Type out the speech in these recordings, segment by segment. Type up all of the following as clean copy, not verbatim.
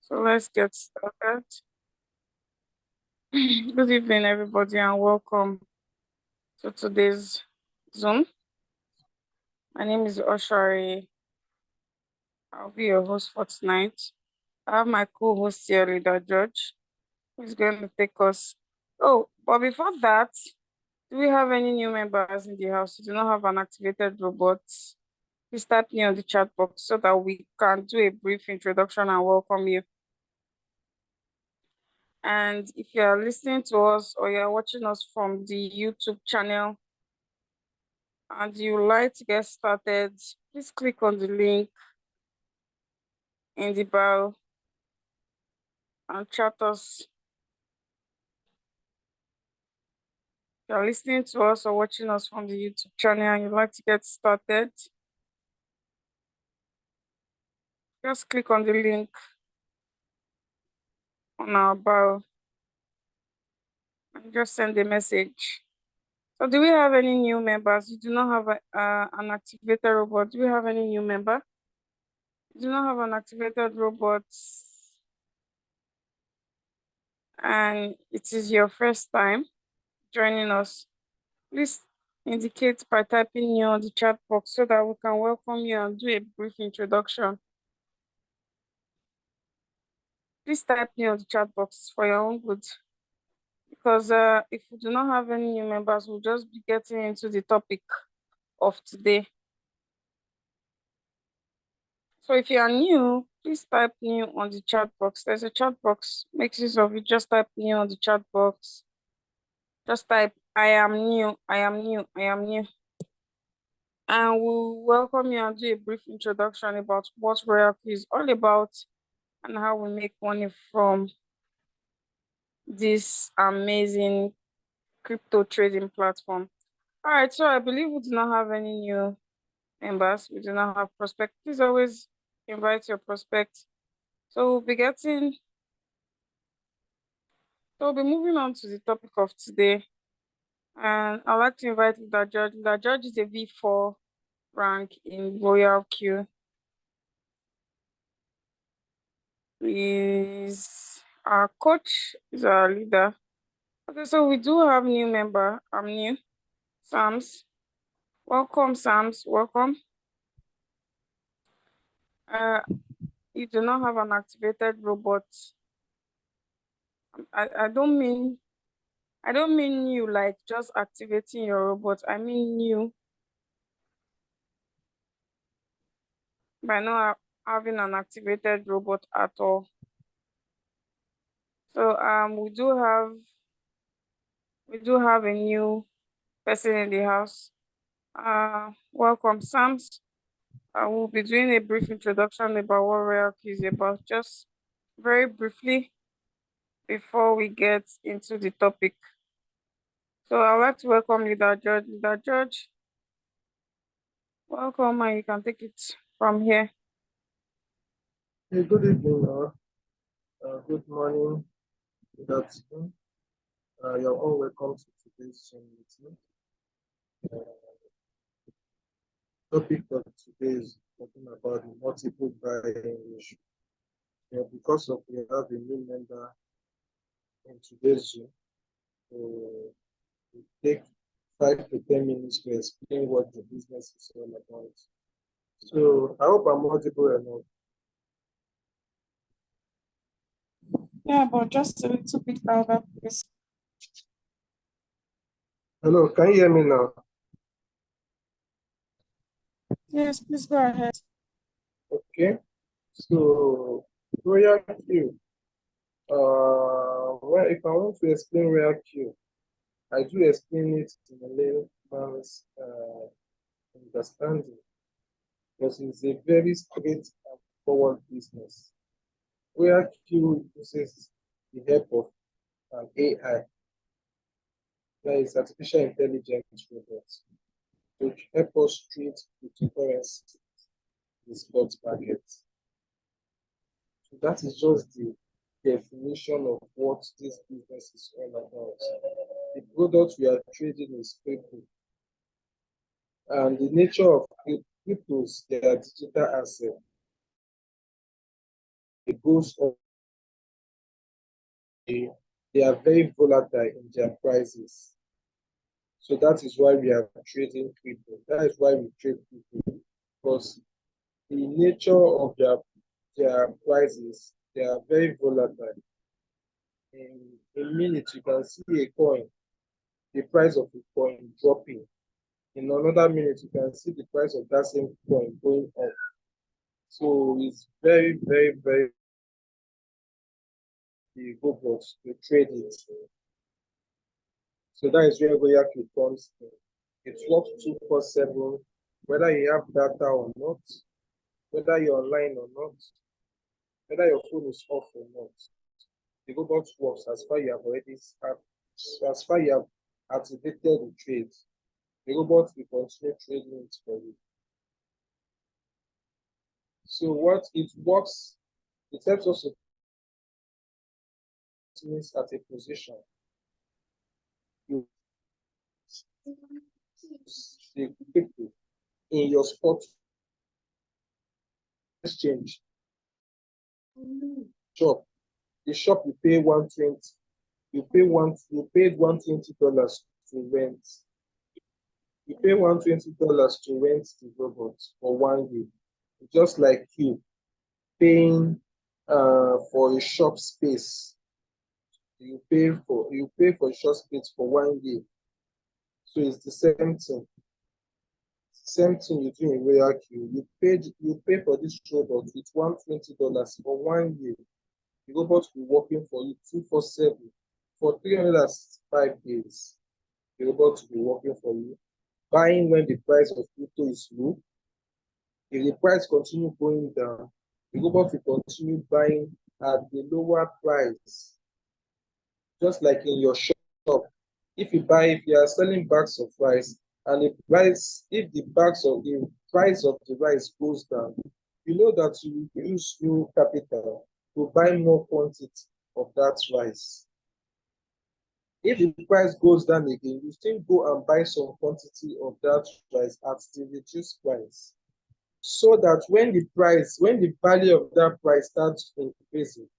So let's get started. Good evening, everybody, and welcome to today's Zoom. My name is Oshari. I'll be your host for tonight. I have my co-host here, Leader George, who's going to take us. Oh, but before that, do we have any new members in the house who do not have an activated robot? Please type me on the chat box so that we can do a brief introduction and welcome you. And if you are listening to us or you are watching us from the YouTube channel and you would like to get started, please click on the link in the bio and chat us. If you are listening to us or watching us from the YouTube channel and you'd like to get started, just click on the link on our bio and just send a message. So do we have any new members? You do not have an activated robot. Do we have any new member? You do not have an activated robot and it is your first time joining us. Please indicate by typing new on the chat box so that we can welcome you and do a brief introduction. Please type new on the chat box for your own good. Because if we do not have any new members, we'll just be getting into the topic of today. So if you are new, please type new on the chat box. There's a chat box. Make use of it. Just type new on the chat box. Just type I am new, I am new, I am new. And we'll welcome you and do a brief introduction about what Royalq is all about and how we make money from this amazing crypto trading platform. All right, so I believe we do not have any new members. We do not have prospects. Please always invite your prospects. So we'll be moving on to the topic of today. And I'd like to invite Leader George. Leader George is a V4 rank in Royalq. Is our coach, is our leader. Okay, so we do have new member. I'm new. Sams. Welcome, Sams. Welcome. You do not have an activated robot. I don't mean new like just activating your robot. I mean new by not having an activated robot at all. So we do have a new person in the house. Welcome, Sams. I will be doing a brief introduction about what Royalq is about, just very briefly before we get into the topic. So I'd like to welcome Leader George. Leader George, welcome, and you can take it from here. Hey, good evening, good morning, good afternoon. You're all welcome to today's Zoom meeting. Topic of today is talking about the multiple buying issue. Because of we have a new member in today's Zoom, so we take 5 to 10 minutes to explain what the business is all about. So I hope I'm audible enough. Yeah, but just a little bit louder, please. Hello, can you hear me now? Yes, please go ahead. Okay. So Royalq. Well, if I want to explain Royalq, I do explain it in a layman's understanding because it's a very straightforward business. Royalq uses the help of an AI, that is artificial intelligence robots, to help us treat cryptocurrency in the spot market. So that is just the definition of what this business is all about. The product we are trading is crypto. And the nature of cryptos, they are digital assets. It goes up they are very volatile in their prices. So that is why we are trading crypto. That is why we trade crypto, because the nature of their prices, they are very volatile. In a minute, you can see a coin, the price of a coin dropping. In another minute, you can see the price of that same coin going up. So it's very, very, very robot to trade it. So that is where Royalq comes in. It works 24/7, whether you have data or not, whether you're online or not, whether your phone is off or not. The robot works as far you have already as far you have activated the trade. The robot will continue trading it for you. So what it works, it helps us to at a position. You the crypto in your spot exchange shop. The shop you pay 120, you paid $120 to rent. You pay $120 to rent the robot for 1 year. Just like you paying for a shop space. You pay for a shop space for 1 year. So it's the same thing. Same thing you do in Royalq. You pay for this robot with $120 for 1 year. The robot will be working for you 247 for 365 days. The robot will be working for you. Buying when the price of crypto is low. If the price continue going down, the robot will continue buying at the lower price. Just like in your shop, if you are selling bags of rice and if the price of the rice goes down, you know that you will use new capital to buy more quantity of that rice. If the price goes down again, you still go and buy some quantity of that rice at the reduced price. So that when the value of that price starts increasing,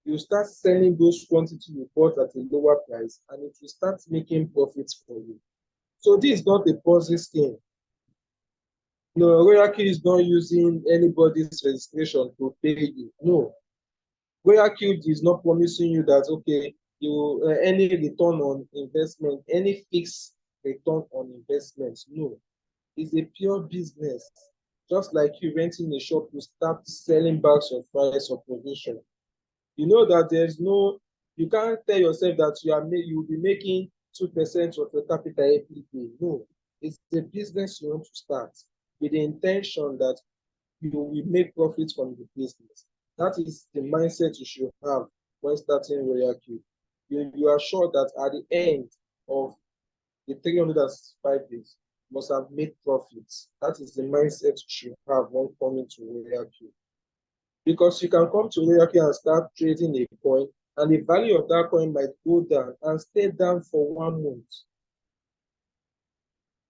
you start selling those quantity you bought at a lower price and it will start making profits for you. So this is not a Ponzi scheme. No, Royalq is not using anybody's registration to pay you. No. Royalq is not promising you that, okay, any return on investment, any fixed return on investment. No. It's a pure business. Just like you renting a shop to start selling bags of rice or provision. You know that you can't tell yourself that you'll be making 2% of your capital every day. No, it's a business you want to start with the intention that you will make profit from the business. That is the mindset you should have when starting Royalq. You are sure that at the end of the 305 days, you must have made profits. That is the mindset you should have when coming to Royalq. Because you can come to Royalq and start trading a coin, and the value of that coin might go down and stay down for 1 month.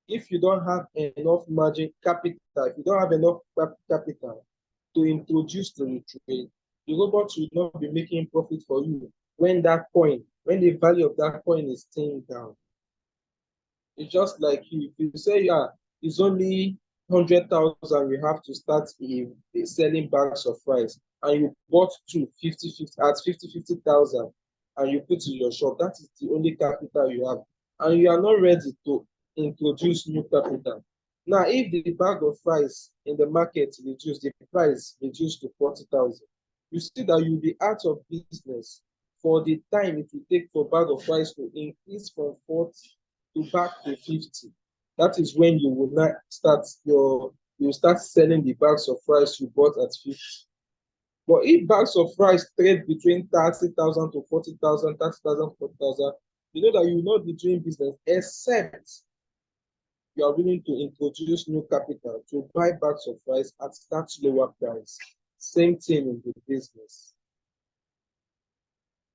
If you don't have enough margin capital, if you don't have enough capital to introduce to the trade, the robot will not be making profit for you when the value of that coin is staying down. It's just like if you say, yeah, it's only 100,000, you have to start selling bags of rice, and you bought 50 at 50,000, and you put in your shop. That is the only capital you have, and you are not ready to introduce new capital. Now, if the bag of rice in the market the price reduced to 40,000, you see that you'll be out of business for the time it will take for bag of rice to increase from 40 to back to 50. That is when you will not start selling the bags of rice you bought at 50. But if bags of rice trade between 30,000 to 40,000, 30,000 to 40,000, you know that you will not be doing business except you are willing to introduce new capital to buy bags of rice at that lower price. Same thing in the business.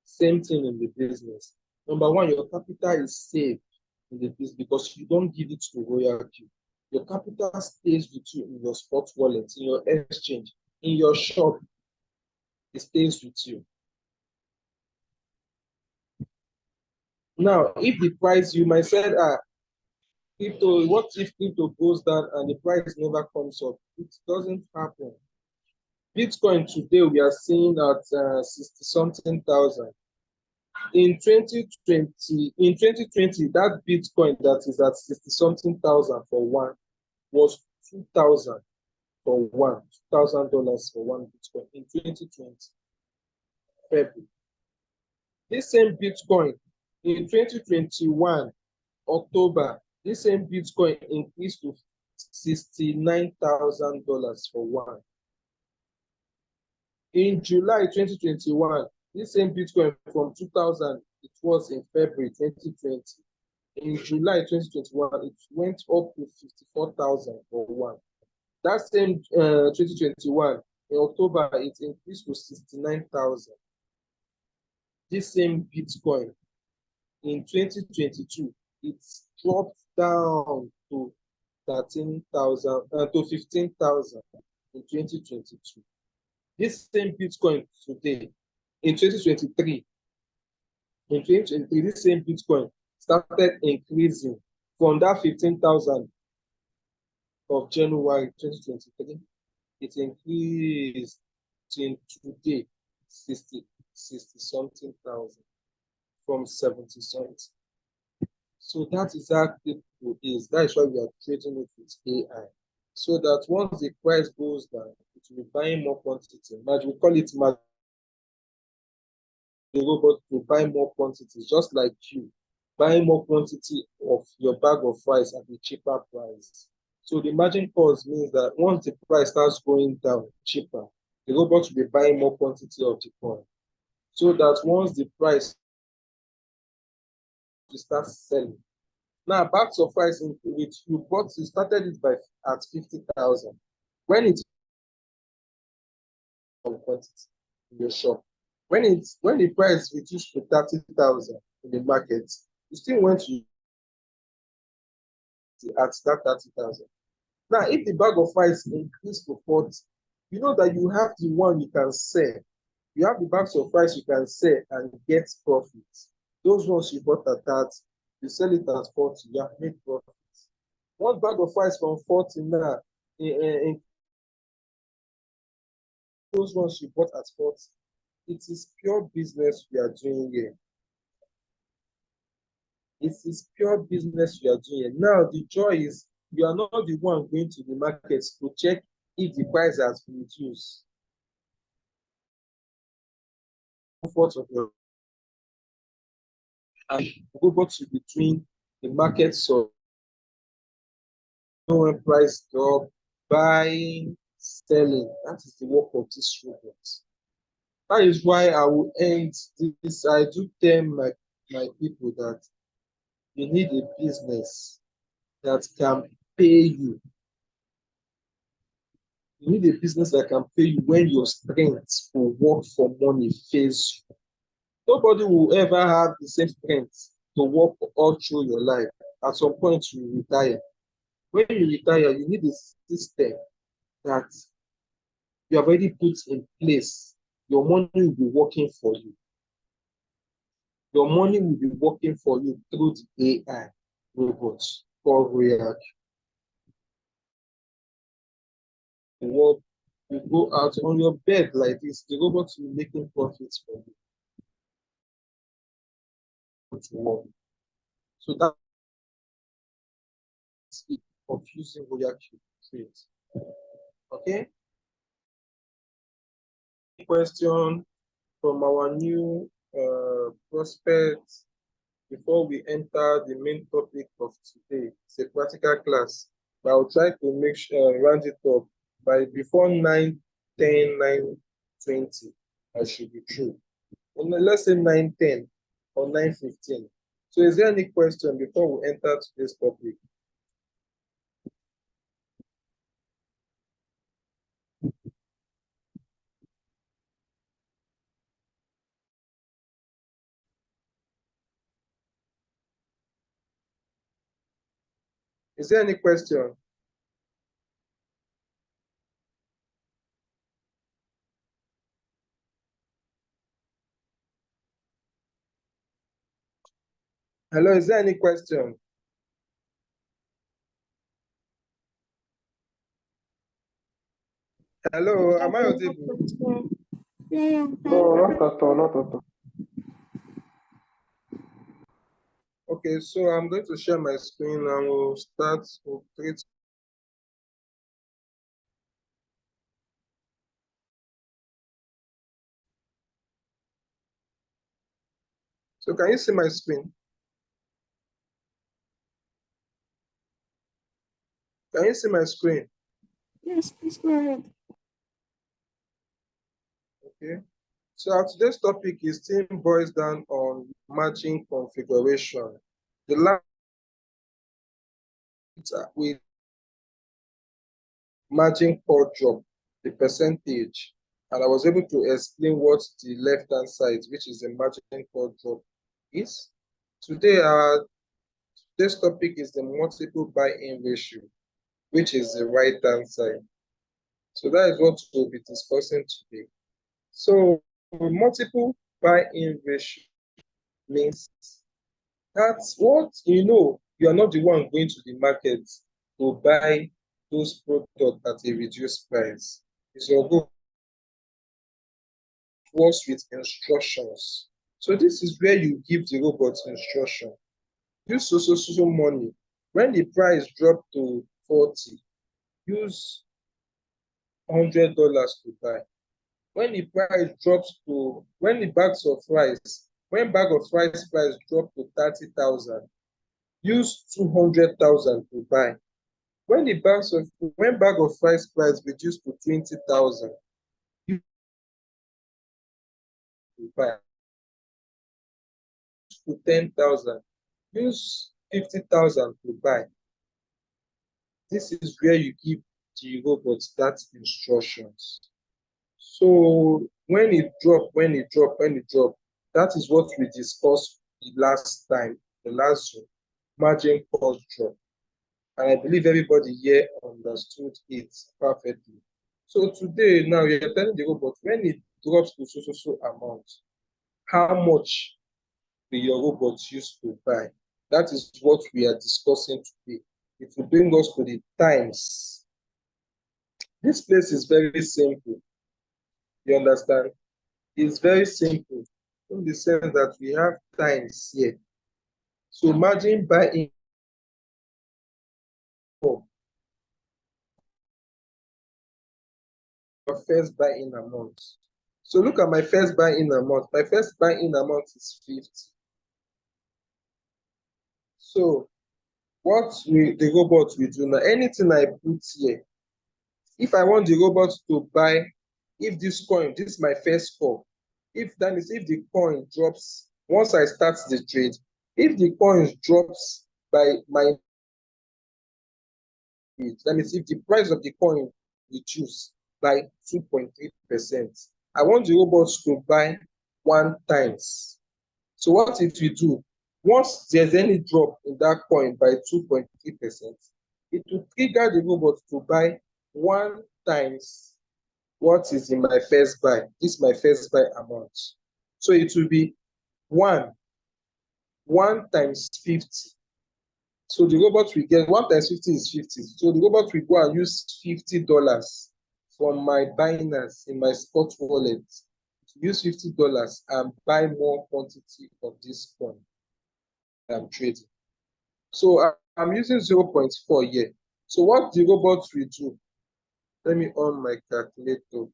Same thing in the business. Number one, your capital is safe in the business because you don't give it to Royalq. Your capital stays with you in your spot wallet, in your exchange, in your shop. It stays with you. Now, if the price, you might say, crypto, what if crypto goes down and the price never comes up? It doesn't happen. Bitcoin today, we are seeing at 60 something thousand. In 2020, that Bitcoin that is at 60 something thousand for one was 2,000 for one, $2,000 for one Bitcoin in 2020, February. This same Bitcoin in 2021, October, this same Bitcoin increased to $69,000 for one. In July 2021, this same Bitcoin from 2000, it was in February 2020. In July 2021, it went up to 54,000 for one. That same 2021, in October, it increased to 69,000. This same Bitcoin in 2022, it dropped down to 13,000 to 15,000 in 2022. This same Bitcoin today, in 2023, this same Bitcoin started increasing from that 15,000 of January 2023. It increased to today 60 something thousand from 70 something. So that is how crypto is. That is why we are trading it with AI. So that once the price goes down, it will be buying more quantity. We call it magic. The robot to buy more quantities, just like you buying more quantity of your bag of rice at a cheaper price. So the margin calls means that once the price starts going down cheaper, the robot will be buying more quantity of the coin. So that once the price will start selling. Now, bags of rice in which you bought, you started it by at 50,000. When it's quantity in your shop, when the price reduced to 30,000 in the market, you still went to at that 30,000. Now, if the bag of rice increased to 40, you know that you have the one you can sell. You have the bags of rice you can sell and get profit. Those ones you bought at that, you sell it at 40, you have made profit. One bag of rice from 40 now, in those ones you bought at 40, it is pure business we are doing here. It is pure business we are doing here. Now, the joy is you are not the one going to the market to check if the price has been reduced. Comfort of your and go to between the market, so no price drop, buying, selling. That is the work of this robot. That is why I will end this. I do tell my people that you need a business that can pay you. You need a business that can pay you when your strength for work for money fails you. Nobody will ever have the same strength to work all through your life. At some point, you retire. When you retire, you need a system that you have already put in place. Your money will be working for you. Your money will be working for you through the AI robots called Royalq. You go out on your bed like this, the robots will be making profits for you to work. So that's it of using Royalq to trade. Okay? Question from our new prospects before we enter the main topic of today. It's a practical class, but I'll try to make sure round it up by before 9:10, 9:20. I should be through. And then let's say 9:10 or 9:15. So is there any question before we enter today's topic? Is there any question? Hello, is there any question? Hello, am I audible? Yeah, No, not at all, not at all. Okay, so I'm going to share my screen and we'll start with three. So can you see my screen? Can you see my screen? yes, please go ahead. Okay. So our today's topic is still boils down on matching configuration. The last with margin call drop, the percentage, and I was able to explain what the left-hand side, which is the margin call drop, is. Today, our today's topic is the multiple buy-in ratio, which is the right-hand side. So that is what we'll be discussing today. So multiple buy-in ratio means that's what you are not the one going to the market to buy those products at a reduced price. It's your goal works with instructions. So this is where you give the robot instruction. Use so money. When the price drop to 40, use $100 to buy. When the price drops to when the bags of rice, when bag of rice price drop to 30,000, use 200,000 to buy. When bag of rice price reduce to 20,000, use to buy. To 10,000, use 50,000 to buy. This is where you give the robot that instructions. So when it drop, that is what we discussed the last time, the last Zoom, margin cost drop. And I believe everybody here understood it perfectly. So today, now you're telling the robot when it drops to so amount, how much will your robot use to buy? That is what we are discussing today. It will bring us to the times. This place is very simple. You understand? It's very simple in the sense that we have times here. So imagine buying your first buy-in amount. So look at my first buy-in amount. My first buy-in amount is 50. So what the robot will do now, anything I put here, if I want the robot to buy, if this coin, this is my first call, if that is if the coin drops, once I start the trade, if the coin drops by my, that means if the price of the coin reduce by 2.3%, I want the robot to buy one times. So what it will do, once there's any drop in that coin by 2.3%, it will trigger the robot to buy one times what is in my first buy. This is my first buy amount. So it will be one times 50. So the robot will get 1 times 50 is 50. So the robot will go and use $50 from my Binance in my spot wallet to use $50 and buy more quantity of this coin I'm trading. So I'm using 0.4 here. So what the robot will do, let me on my calculator.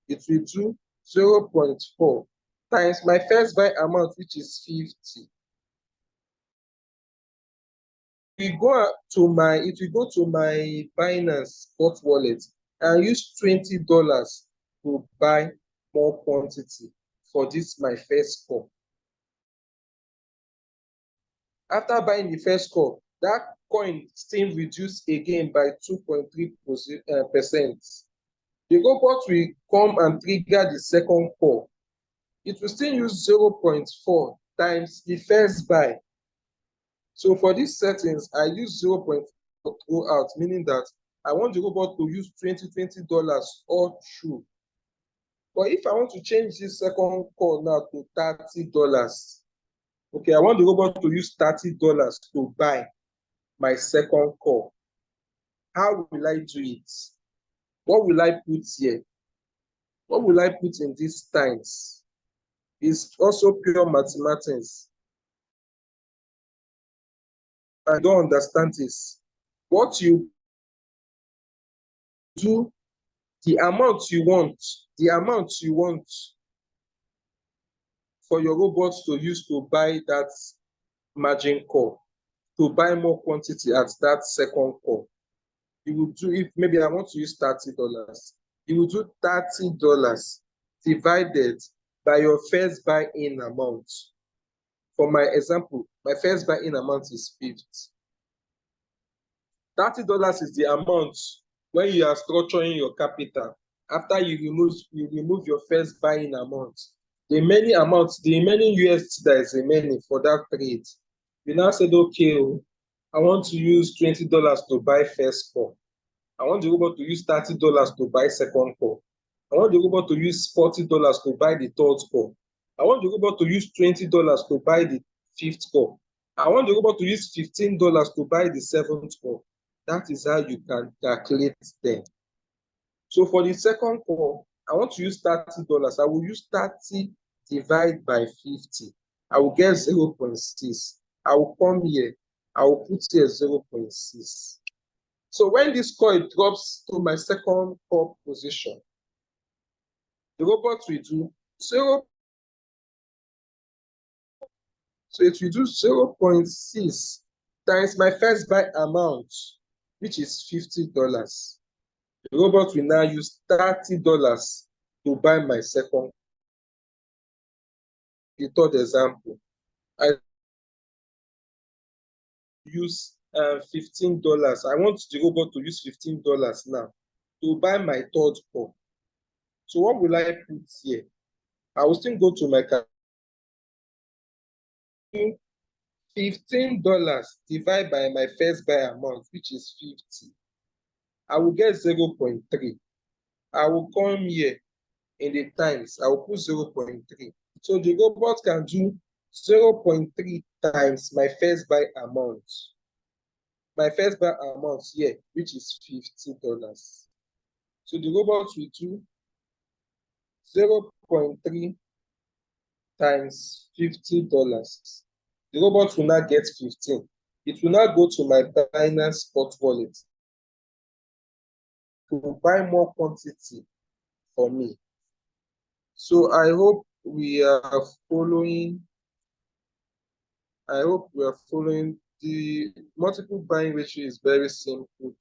It will do 0.4 times my first buy amount, which is 50. It will go to my Binance spot wallet and use $20 to buy more quantity for this my first call. After buying the first call, that coin still reduce again by 2.3%. The robot will come and trigger the second call. It will still use 0.4 times the first buy. So for these settings, I use 0.4 throughout, meaning that I want the robot to use $20 all through. But if I want to change this second call now to $30, Okay, I want the robot to use $30 to buy my second core. How will I do it? What will I put here? What will I put in these times? It's also pure mathematics. I don't understand this. What you do, the amount you want for your robot to use to buy that margin core, to buy more quantity at that second core. You will do, if maybe I want to use $30, you will do $30 divided by your first buy-in amount. For my example, my first buy-in amount is 50. $30 is the amount when you are structuring your capital. After you remove your first buying amount, the remaining UST that is remaining for that trade, you now said, okay, I want to use $20 to buy first core. I want the robot to use $30 to buy second core. I want the robot to use $40 to buy the third core. I want the robot to use $20 to buy the fifth core. I want the robot to use $15 to buy the seventh core. That is how you can calculate them. So for the second core, I want to use $30. I will use 30 divided by 50. I will get 0.6. I will come here. I will put here 0.6. So when this coin drops to my second core position, the robot will do 0. So it will do 0.6 times my first buy amount, which is $50. The robot will now use $30 to buy my second. The third example, I use $15. I want the robot to use $15 now to buy my third core. So what will I put here? I will still go to my $15 divided by my first buy amount, which is 50. I will get 0.3. I will come here in the times. I will put 0.3. So the robot can do 0.3 times my first buy amount. My first buy amount here, which is $50. So the robot will do 0.3 times $50. The robot will now get 15. It will now go to my Binance Spot wallet to buy more quantity for me. So I hope we are following. I hope we are following. The multiple buying ratio is very simple.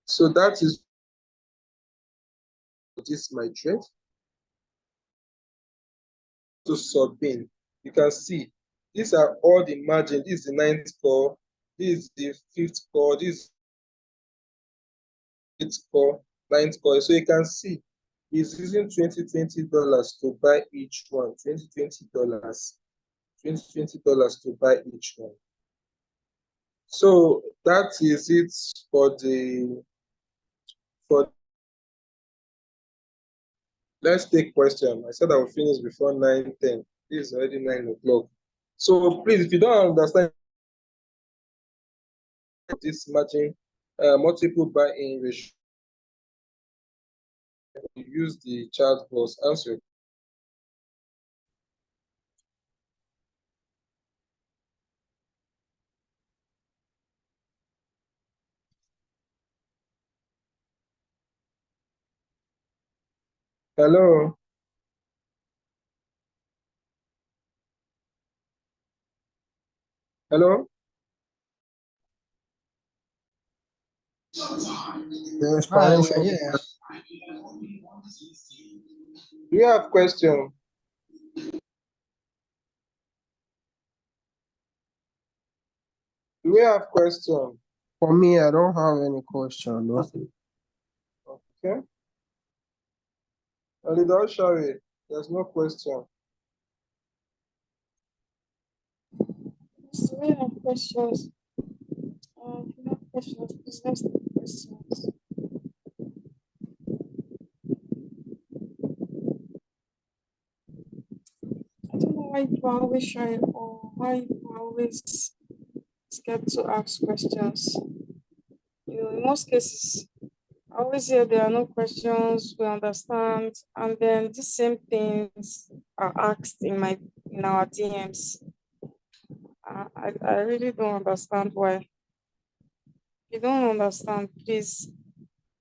So that is this my trade. To sub-in, you can see these are all the margin. This is the ninth core, this is the fifth core, this is eighth core, ninth core. So you can see he's using $20 to buy each one. $20 to buy each one. So that is it for the let's take question. I said I will finish before 9:10. This is already 9 o'clock. So please, if you don't understand this matching multiple buy-in ratio, use the chat box answer. Hello. Hello. The Hi, we explanation. are here. Do you have question? Do we have question? For me, I don't have any question. No. Okay. Alida Shari, there's no question. So we have questions. If you have questions, please ask the questions. why people are always shy or why people are always scared to ask questions. In most cases, I always hear there are no questions, we understand, and then the same things are asked in our DMs. I really don't understand why. If you don't understand, please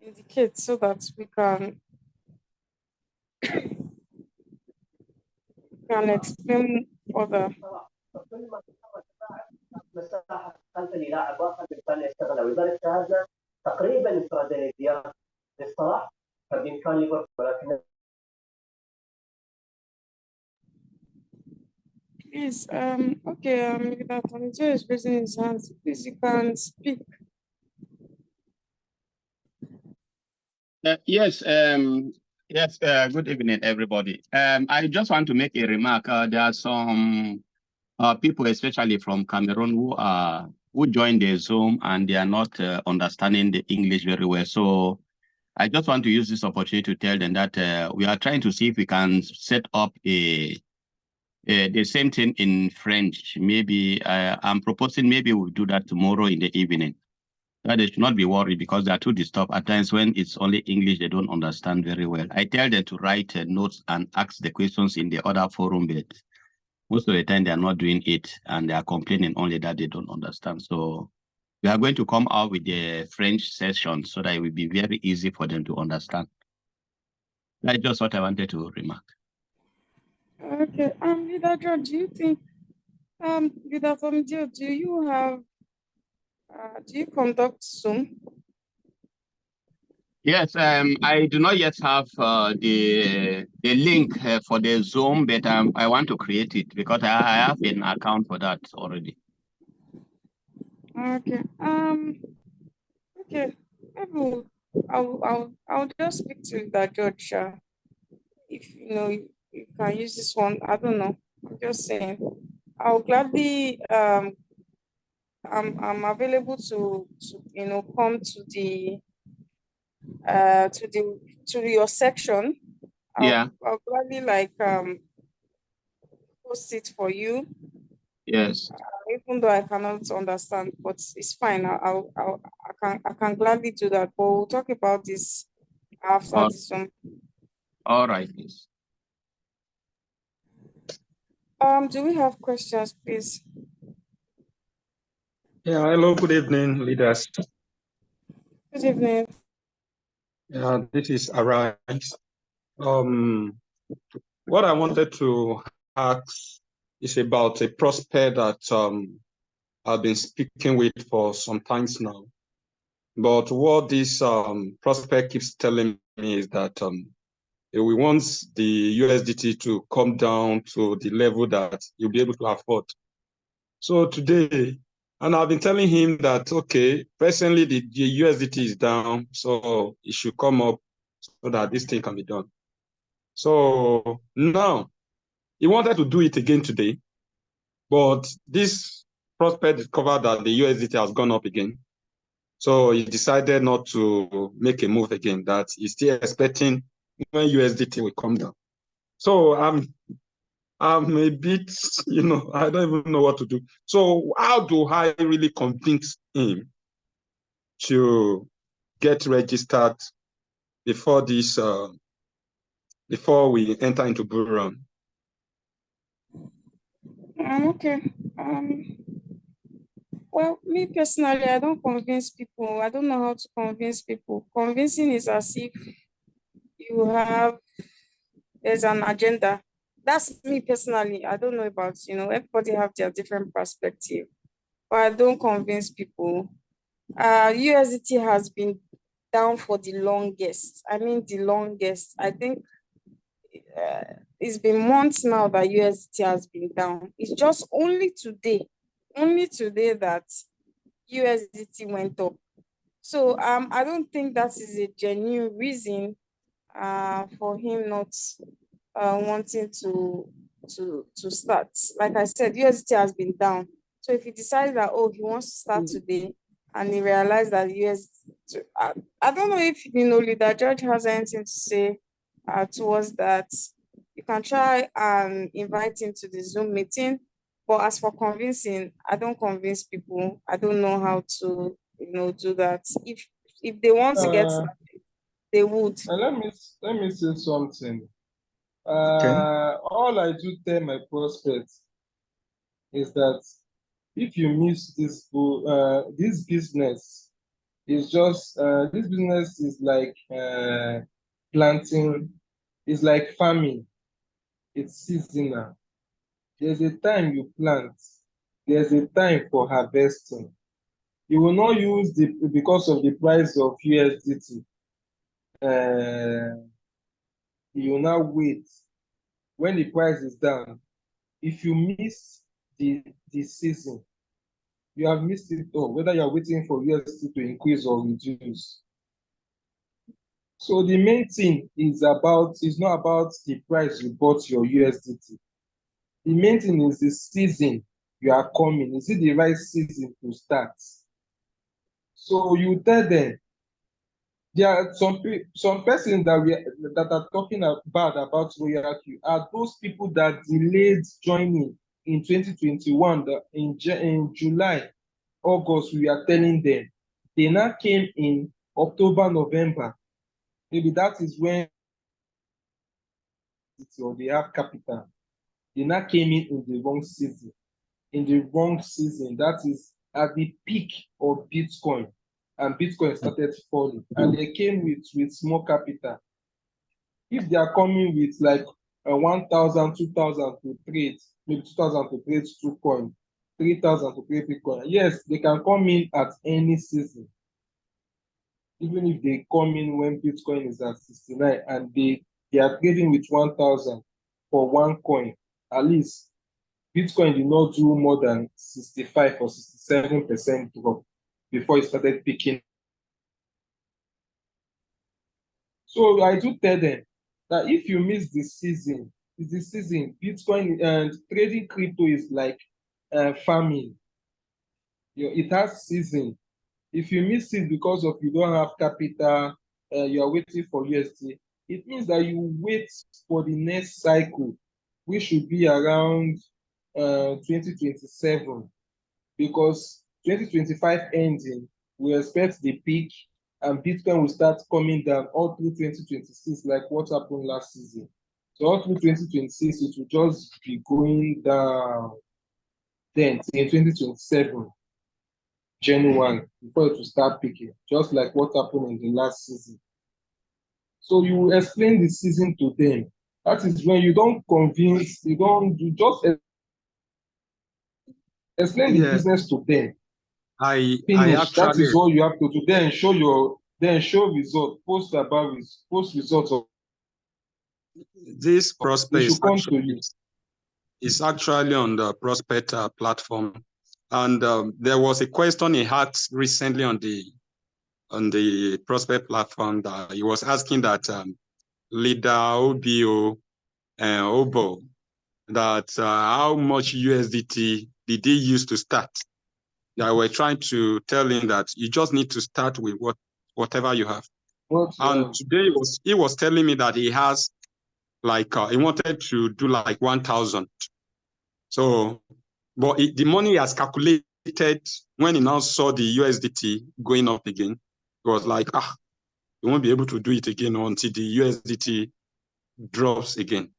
indicate so that we can explain further. مساحه 5 لاعب واحد بامكانه يشتغل ولذلك شاهدنا تقريبا انفرادين ازدياد للصلاح فبامكان ليفربول ولكن Please, okay, that Joe is raising his hands. Please, you can speak. Yes, yes, good evening, everybody. I just want to make a remark. There are some people, especially from Cameroon, who joined the Zoom and they are not understanding the English very well. So I just want to use this opportunity to tell them that we are trying to see if we can set up the same thing in French. Maybe I'm proposing maybe we'll do that tomorrow in the evening. They should not be worried because they are too disturbed. At times when it's only English, they don't understand very well. I tell them to write notes and ask the questions in the other forum, but most of the time they are not doing it and they are complaining only that they don't understand. So we are going to come out with the French session so that it will be very easy for them to understand. That's just what I wanted to remark. Okay, Leader George, do you think, Leader from Dio, do you conduct Zoom? Yes, I do not yet have the link for the Zoom, but I want to create it because I have an account for that already. Okay. Okay. Maybe I'll just speak to the judge. If you can use this one, I don't know. I'm just saying. I'll gladly I'm available to come to your section. Yeah. I'll gladly post it for you. Yes. Even though I cannot understand, but it's fine. I can gladly do that. But we'll talk about this after this one. All right, please. Do we have questions, please? Yeah, hello, good evening, leaders. Good evening. This is Arise. What I wanted to ask is about a prospect that I've been speaking with for some times now. But what this prospect keeps telling me is that we want the USDT to come down to the level that you'll be able to afford. So today, and I've been telling him that, okay, presently the USDT is down, so it should come up so that this thing can be done. So now, he wanted to do it again today, but this prospect discovered that the USDT has gone up again. So he decided not to make a move again, that he's still expecting when USDT will come down. So I'm a bit, I don't even know what to do. So how do I really convince him to get registered before this, before we enter into bull run? Okay. Well, me personally, I don't convince people. I don't know how to convince people. Convincing is as if there's an agenda. That's me personally. I don't know about, everybody have their different perspective, but I don't convince people. USDT has been down for the longest. I mean, the longest. I think it's been months now that USDT has been down. It's just only today that USDT went up. So I don't think that is a genuine reason for him not wanting to start. Like I said, USDT has been down. So if he decides that, oh, he wants to start today and he realized that USDT, I don't know if Leader George has anything to say towards that, can try and invite him to the Zoom meeting. But as for convincing, I don't convince people. I don't know how to, do that. If they want to get Uh, started, they would. let me say something. Okay. All I do tell my prospects is that if you miss this business, this business is like planting, it's like farming. It's seasonal. There's a time you plant. There's a time for harvesting. You will not use because of the price of USDT. You will now wait when the price is down. If you miss the season, you have missed it all, whether you are waiting for USDT to increase or reduce. So the main thing is not about the price you bought your USDT. The main thing is the season you are coming. Is it the right season to start? So you tell them there are some persons that are talking bad about Royalq are those people that delayed joining in 2021. In July, August, we are telling them they now came in October, November. Maybe that is when or they have capital. They now came in the wrong season. In the wrong season, that is at the peak of Bitcoin, and Bitcoin started falling, and they came with small capital. If they are coming with like 1,000, 2,000 to trade, maybe 2,000 to trade 2 coins, 3,000 to trade Bitcoin, yes, they can come in at any season. Even if they come in when Bitcoin is at 69 and they are trading with 1,000 for 1 coin, at least Bitcoin did not do more than 65 or 67% drop before it started picking. So I do tell them that if you miss the season, it's the season. Bitcoin and trading crypto is like farming. It has season. If you miss it because of you don't have capital, you are waiting for USD, it means that you wait for the next cycle, which should be around 2027, because 2025 ending, we expect the peak and Bitcoin will start coming down all through 2026, like what happened last season. So all through 2026, it will just be going down. Then in 2027, January, before it will start picking, just like what happened in the last season. So you explain the season to them. That is when you don't convince, you just explain the Yeah, business to them. I Finish. That actually is all you have to do. Then show result. Post results of this they prospect should come to you. is actually on the prospect platform, and there was a question he had recently on the prospect platform that he was asking that leader OBO and OBO that how much USDT did they use to start. I were trying to tell him that you just need to start with whatever you have. But And today he was telling me that he has like he wanted to do like 1,000. So, but the money he has calculated when he now saw the USDT going up again, he was like, you won't be able to do it again until the USDT drops again.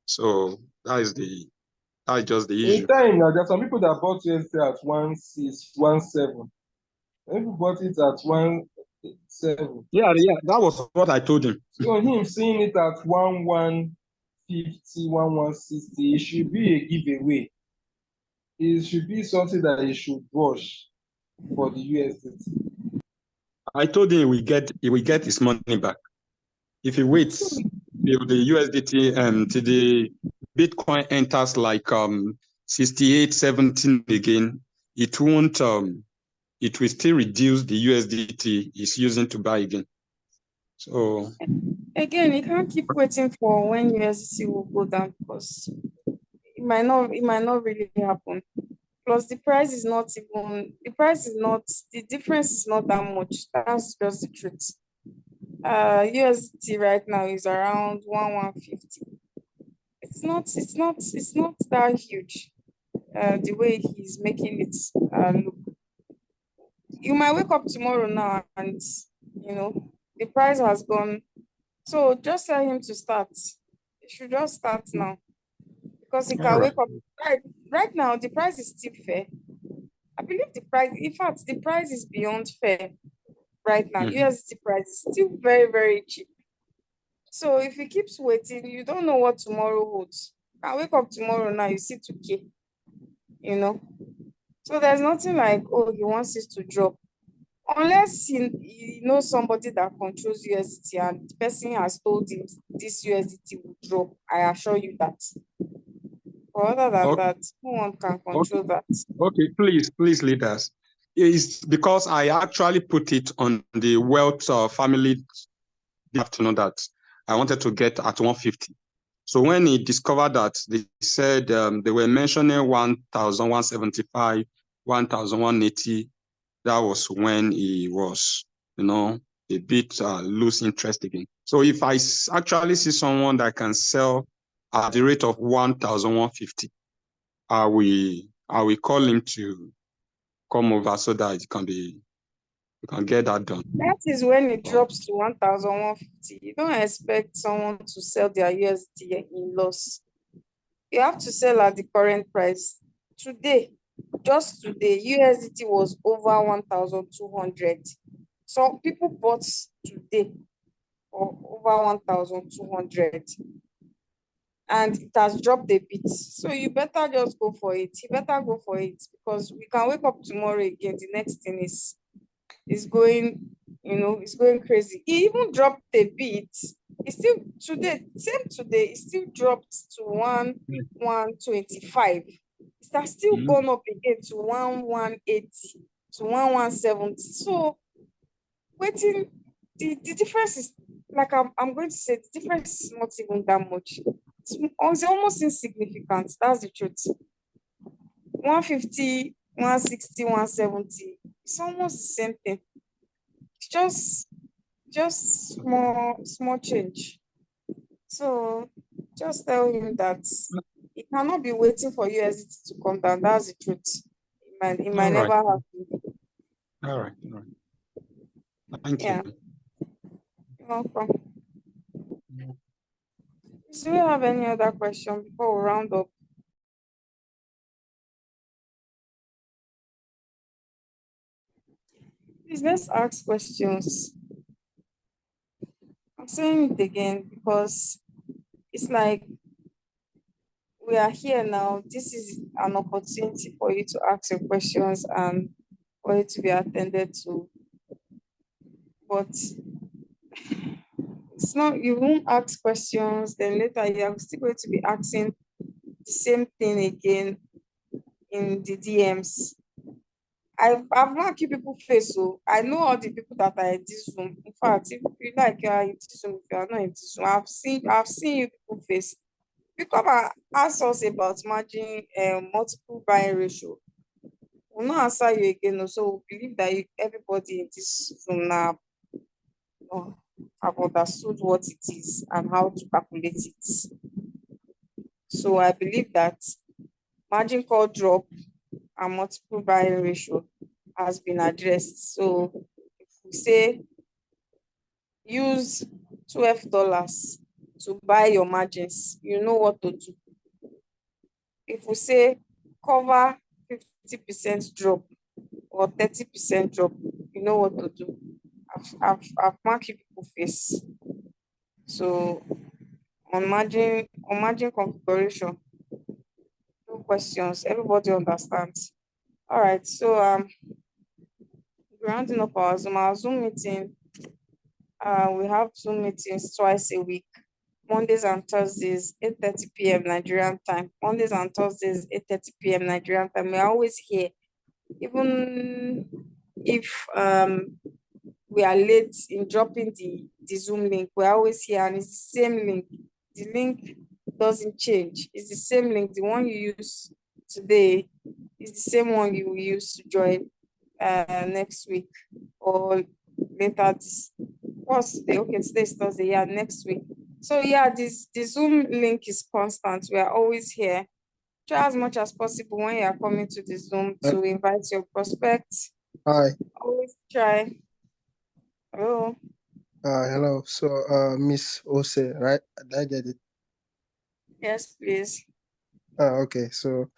So that is just the issue. in time now, there are some people that bought USD at 1.6, 1.7. People bought it at 1.7. Yeah, that was what I told him. So him seeing it at 1.150, 1.160, it should be a giveaway. It should be something that he should rush for the USDT. I told him he will get his money back if he waits till the USDT till the Bitcoin enters like 68, 17 again. It won't it will still reduce the USDT he's using to buy again. So Again, you can't keep waiting for when USDT will go down because it might not really happen. Plus the difference is not that much. That's just the truth. USDT right now is around 1,150. it's not that huge. The way he's making it look. You might wake up tomorrow now and the price has gone. So just tell him to start. He should just start now because he All can right. wake up. Right now, the price is still fair. I believe the price, in fact, the price is beyond fair right now. Mhm. USD price is still very, very cheap. So if he keeps waiting, you don't know what tomorrow holds. You can wake up tomorrow now, you see 2K, you know. So there's nothing like, oh, he wants it to drop. Unless he knows somebody that controls USDT and the person has told him this USDT will drop, I assure you that. But other than Okay. that, no one can Okay. control that. Okay. Please, leaders. It's because I actually put it on the wealth family afternoon that I wanted to get at 150. So when he discovered that, they said they were mentioning 1,175, 1,180. That was when he was, a bit lose interest again. So if I actually see someone that can sell at the rate of 1,150, I will call him to come over so that you can get that done. That is when it drops to 1,150. You don't expect someone to sell their USD in loss. You have to sell at the current price. Today, just today, USDT was over 1,200. Some people bought today for over 1,200 and it has dropped a bit. So you better just go for it. You better go for it because we can wake up tomorrow again. The next thing is going, it's going crazy. It even dropped a bit. It's still today, same today, it still dropped to 125. It has still Mhm. gone up again to 180 to 1170. So waiting, the difference is like I'm going to say the difference is not even that much. It's almost insignificant. That's the truth. 150, 160, 170. It's almost the same thing. It's just small change. So just tell him that he cannot be waiting for USDT to come down. That's the truth. It might All right. never happen. All right. Thank you. Yeah, you're welcome. Do we have any other question before we round up? Please let's ask questions. I'm saying it again because it's like we are here now. This is an opportunity for you to ask your questions and for it to be attended to. But it's not, you won't ask questions, then later you are still going to be asking the same thing again in the DMs. I've not keep people face, so I know all the people that are in this room. In fact, if you like you are in this room, if you are not in this room, I've seen you people face. You come and ask us about margin multiple buying ratio. We'll not answer you again. So we believe that everybody in this room now have understood what it is and how to calculate it. So I believe that margin call drop and multiple buying ratio has been addressed. So if we say use $12 to buy your margins, you know what to do. If we say cover 50% drop or 30% drop, you know what to do. I've marked people face. So on margin configuration, no questions. Everybody understands. All right. So rounding up our Zoom meeting. We have Zoom meetings twice a week. Mondays and Thursdays, 8:30 p.m. Nigerian time. Mondays and Thursdays, 8:30 p.m. Nigerian time. We're always here. Even if we are late in dropping the Zoom link, we're always here and it's the same link. The link doesn't change. It's the same link. The one you use today is the same one you will use to join next week or later this. What's today? Okay, today is Thursday. Yeah, next week. So yeah, the Zoom link is constant. We are always here. Try as much as possible when you are coming to the Zoom to invite your prospects. Hi. Always try. Oh, Hello. So, Miss Ose, right? Did I get it? yes, please. Okay. So,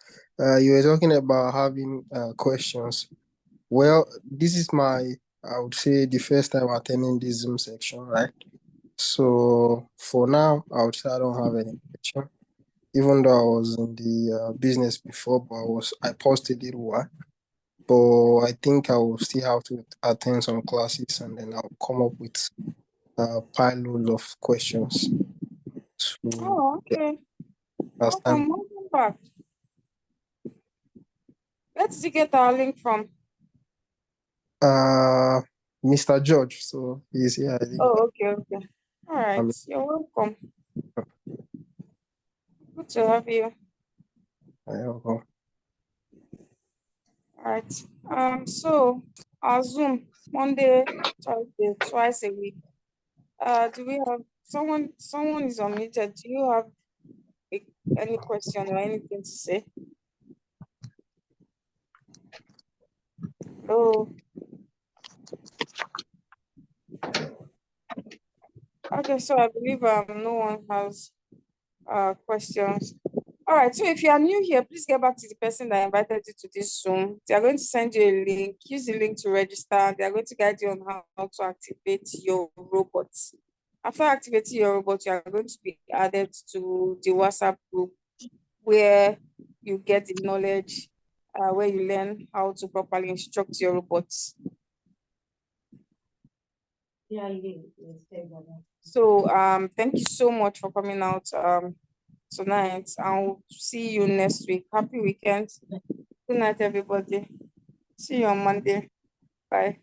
you were talking about having questions. Well, this is I would say, the first time attending this Zoom section, right? So, for now, I would say I don't have any question. Even though I was in the business before, but I paused a little while. But I think I will still have to attend some classes, and then I'll come up with pile of questions. So, Oh, yeah, okay. as time. Welcome back. Where did you get our link from? Uh, Mr. George. So he's here. I think. Oh, okay, okay. All right. You're welcome. Good to have you. Welcome. All right. So our Zoom Monday, Thursday, twice a week. Do we have someone? Someone is unmuted. Do you have any question or anything to say? Oh, okay. So I believe no one has questions. All right. So if you are new here, please get back to the person that invited you to this Zoom. They are going to send you a link. Use the link to register. They are going to guide you on how to activate your robots. After activating your robot, you are going to be added to the WhatsApp group where you get the knowledge, where you learn how to properly instruct your robots. So thank you so much for coming out tonight. I'll see you next week. Happy weekend. Good night, everybody. See you on Monday. Bye.